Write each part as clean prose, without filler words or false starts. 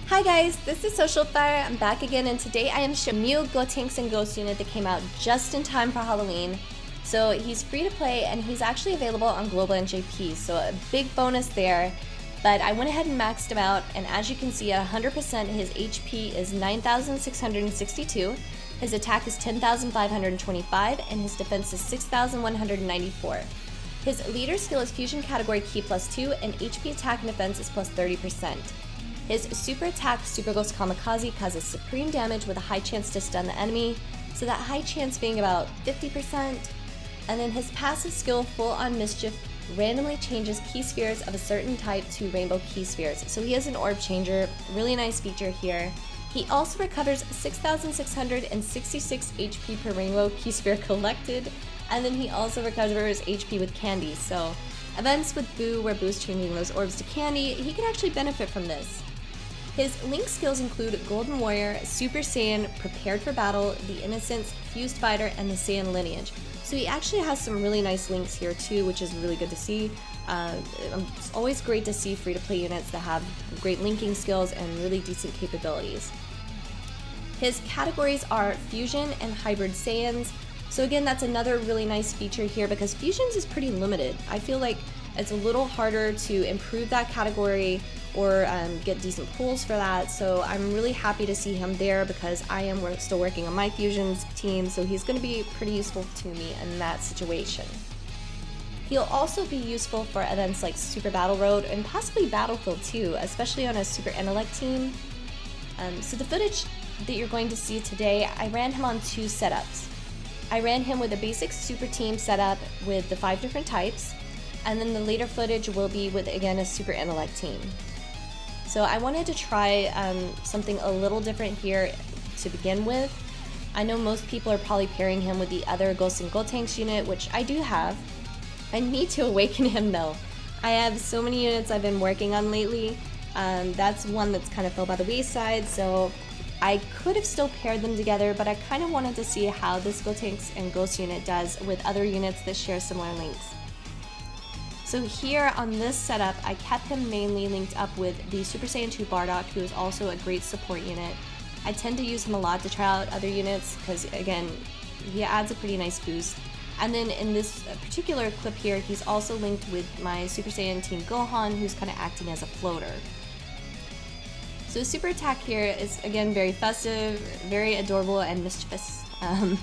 Hi guys, this is Social Fire. I'm back again, and today I am showing a new Gotenks and Ghosts unit that came out just in time for Halloween. So he's free to play and he's actually available on Global NJP, so a big bonus there. But I went ahead and maxed him out, and as you can see at 100% his HP is 9,662, his attack is 10,525, and his defense is 6,194. His leader skill is Fusion category Key +2, and HP attack and defense is +30%. His super attack, Super Ghost Kamikaze, causes supreme damage with a high chance to stun the enemy, so that high chance being about 50%. And then his passive skill, Full On Mischief, randomly changes key spheres of a certain type to rainbow key spheres. So he is an orb changer, really nice feature here. He also recovers 6,666 HP per rainbow key sphere collected, and then he also recovers HP with candy. So events with Boo, where Boo's changing those orbs to candy, he can actually benefit from this. His link skills include Golden Warrior, Super Saiyan, Prepared for Battle, the Innocence, Fused Fighter, and the Saiyan Lineage. So he actually has some really nice links here too, which is really good to see. It's always great to see free-to-play units that have great linking skills and really decent capabilities. His categories are Fusion and Hybrid Saiyans. So again, that's another really nice feature here because Fusions is pretty limited. I feel like it's a little harder to improve that category or get decent pulls for that, so I'm really happy to see him there because I am still working on my Fusions team, so he's going to be pretty useful to me in that situation. He'll also be useful for events like Super Battle Road and possibly Battlefield too, especially on a Super Intellect team. So the footage that you're going to see today, I ran him on 2 setups. I ran him with a basic Super Team setup with the 5 different types, and then the later footage will be with, again, a Super Intellect team. So I wanted to try something a little different here to begin with. I know most people are probably pairing him with the other Ghosts and Gotenks unit, which I do have. I need to awaken him though. I have so many units I've been working on lately. That's one that's kind of fell by the wayside, so I could have still paired them together, but I kind of wanted to see how this Gotenks and Ghosts unit does with other units that share similar links. So here on this setup, I kept him mainly linked up with the Super Saiyan 2 Bardock, who is also a great support unit. I tend to use him a lot to try out other units because, again, he adds a pretty nice boost. And then in this particular clip here, he's also linked with my Super Saiyan Team Gohan, who's kind of acting as a floater. So his super attack here is, again, very festive, very adorable, and mischievous. I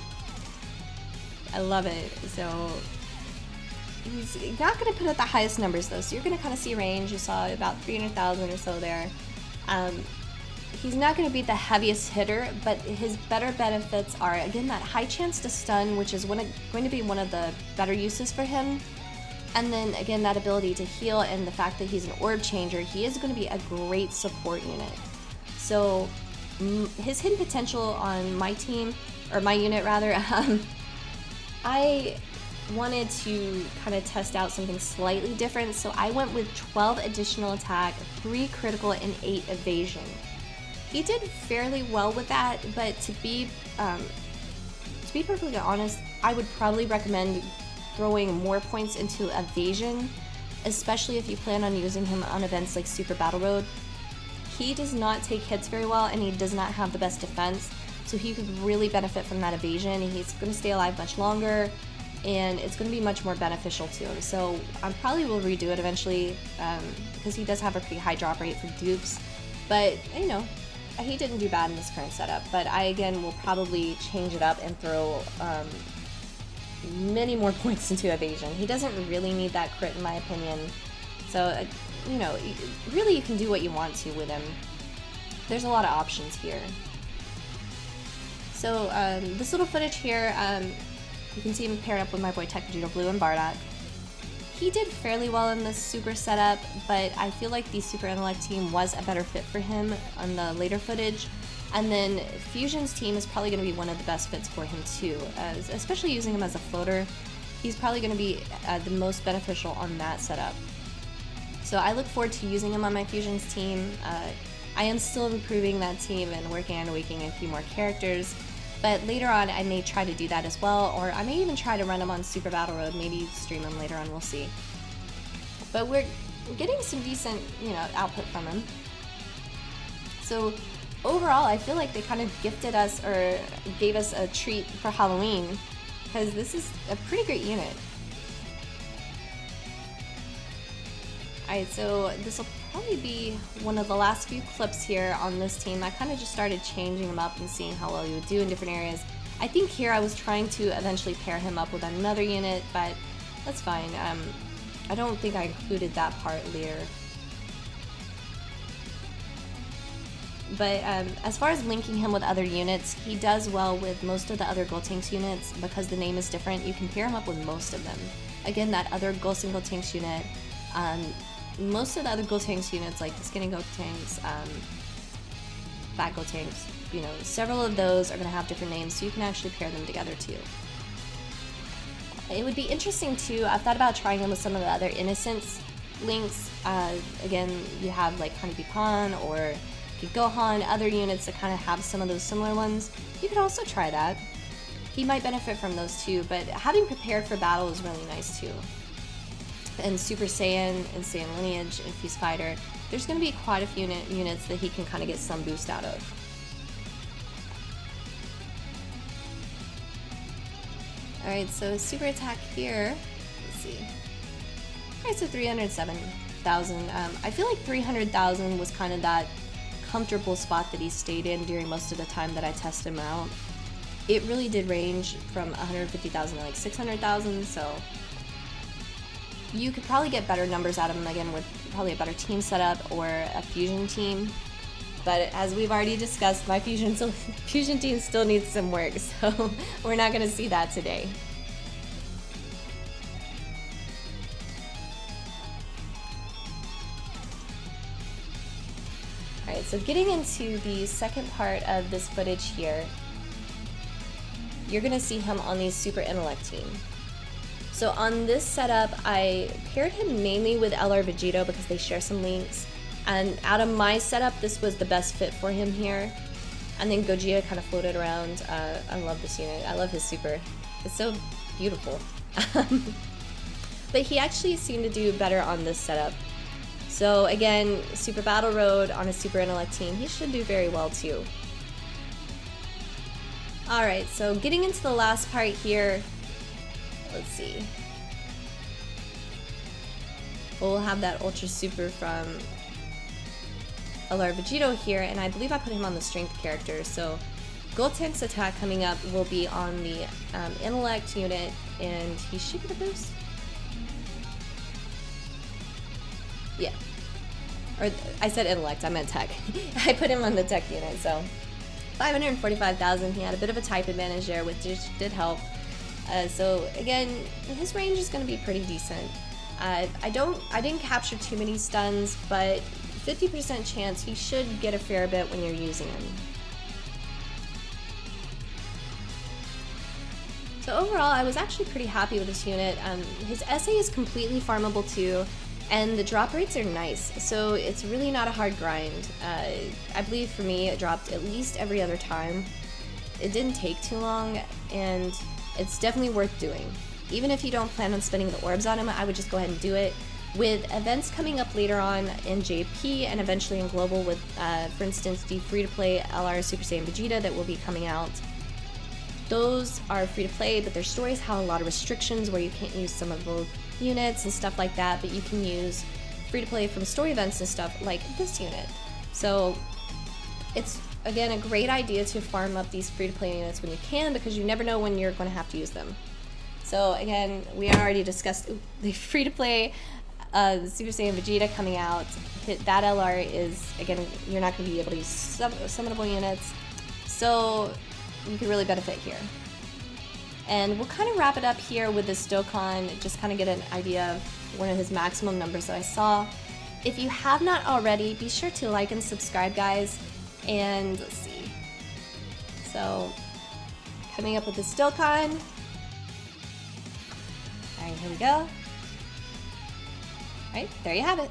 love it. So he's not going to put out the highest numbers though, so you're going to kind of see range. You saw about 300,000 or so there. He's not going to be the heaviest hitter, but his better benefits are, again, that high chance to stun, which is going to be one of the better uses for him. And then, again, that ability to heal and the fact that he's an orb changer, he is going to be a great support unit. So his hidden potential on my team, or my unit rather, I wanted to kind of test out something slightly different, so I went with 12 additional attack, 3 critical, and 8 evasion. He did fairly well with that, but to be perfectly honest, I would probably recommend throwing more points into evasion, especially if you plan on using him on events like Super Battle Road. He does not take hits very well, and he does not have the best defense, so he could really benefit from that evasion. He's going to stay alive much longer, and it's going to be much more beneficial to him. So I probably will redo it eventually because he does have a pretty high drop rate for dupes. But, you know, he didn't do bad in this current setup. But I, again, will probably change it up and throw many more points into evasion. He doesn't really need that crit in my opinion. So, you know, really you can do what you want to with him. There's a lot of options here. So this little footage here, you can see him paired up with my boy Typhloshinobi Blue and Bardock. He did fairly well in this super setup, but I feel like the Super Intellect team was a better fit for him on the later footage. And then Fusion's team is probably going to be one of the best fits for him too, especially using him as a floater. He's probably going to be the most beneficial on that setup. So I look forward to using him on my Fusion's team. I am still improving that team and working on awakening a few more characters. But later on, I may try to do that as well, or I may even try to run them on Super Battle Road, maybe stream them later on, we'll see. But we're getting some decent, output from him. So overall, I feel like they kind of gifted us or gave us a treat for Halloween, because this is a pretty great unit. Alright, so this will probably be one of the last few clips here on this team. I kind of just started changing him up and seeing how well he would do in different areas. I think here I was trying to eventually pair him up with another unit, but that's fine. I don't think I included that part later. But as far as linking him with other units, he does well with most of the other Gotenks units. Because the name is different, you can pair him up with most of them. Again, that other Ghosts and Ghotenks unit, most of the other Gotenks units, like the Skinny Gotenks, Fat Gotenks, you know, several of those are going to have different names, so you can actually pair them together too. It would be interesting too, I've thought about trying them with some of the other Innocence links. Again, you have like Honeybee Khan or Gohan, other units that kind of have some of those similar ones. You could also try that. He might benefit from those too, but having prepared for battle is really nice too. And Super Saiyan and Saiyan Lineage and Fuse Fighter, there's going to be quite a few units that he can kind of get some boost out of. Alright, so super attack here, let's see. Alright, so 307,000. I feel like 300,000 was kind of that comfortable spot that he stayed in during most of the time that I tested him out. It really did range from 150,000 to like 600,000, so you could probably get better numbers out of him again with probably a better team setup or a fusion team. But as we've already discussed, my fusion team still needs some work, so we're not going to see that today. Alright, so getting into the second part of this footage here, you're going to see him on the Super Intellect team. So on this setup, I paired him mainly with LR Vegito because they share some links. And out of my setup, this was the best fit for him here. And then Gogeta kind of floated around. I love this unit. I love his super. It's so beautiful. But he actually seemed to do better on this setup. So again, Super Battle Road on a Super Intellect team, he should do very well too. Alright, so getting into the last part here, let's see. We'll have that Ultra Super from LR Vegito here, and I believe I put him on the Strength character, so Gotenks attack coming up will be on the Intellect unit, and he should get a boost. Yeah. Or, I said Intellect, I meant Tech. I put him on the Tech unit, so 545,000, he had a bit of a type advantage there, which did help. So again, his range is going to be pretty decent. I didn't capture too many stuns, but 50% chance he should get a fair bit when you're using him. So overall, I was actually pretty happy with this unit. His SA is completely farmable too, and the drop rates are nice, so it's really not a hard grind. I believe for me, it dropped at least every other time. It didn't take too long, and it's definitely worth doing. Even if you don't plan on spending the orbs on him, I would just go ahead and do it. With events coming up later on in JP and eventually in Global with, for instance, the free-to-play LR Super Saiyan Vegeta that will be coming out. Those are free-to-play, but their stories have a lot of restrictions where you can't use some of the units and stuff like that, but you can use free-to-play from story events and stuff like this unit. So it's, again, a great idea to farm up these free-to-play units when you can, because you never know when you're going to have to use them. So again, we already discussed the free-to-play Super Saiyan Vegeta coming out. That LR is, again, you're not going to be able to use summonable units, so you can really benefit here. And we'll kind of wrap it up here with this Dokkan, just kind of get an idea of one of his maximum numbers that I saw. If you have not already, be sure to like and subscribe, guys. And let's see. So, coming up with this Dokkan. Alright, here we go. Alright, there you have it.